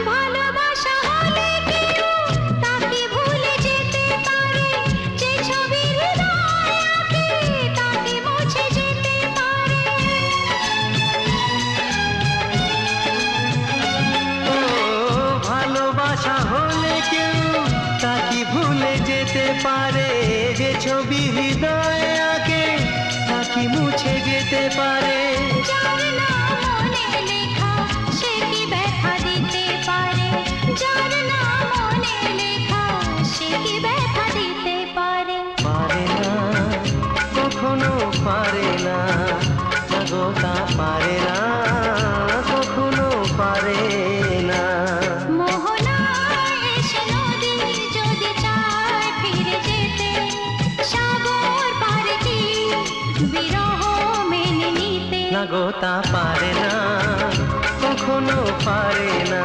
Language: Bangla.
ভালোবাসা হলে কেউ তাকে ভুলে যেতে পারে, যে ছবি হৃদয়ে আঁকে তাকে মুছে যেতে পারে। ও ভালোবাসা হলে কেউ তাকে ভুলে যেতে পারে, যে ছবি হৃদয়ে আঁকে তাকে মুছে যেতে পারে। যার নাম মনে লেখা সে কি ব্যথা দিতে পারে, যার নাম মনে লেখা সে কি ব্যথা দিতে পারে। পারে না, কখনো পারে না, না গো তা পারে না, কখনো পারে না। মোহনায় এসে নদী যদি চায় ফিরে যেতে, সাগর পারে কি বিরহ মেনে নিতে। না গো তা পারে না, কখনো পারে না।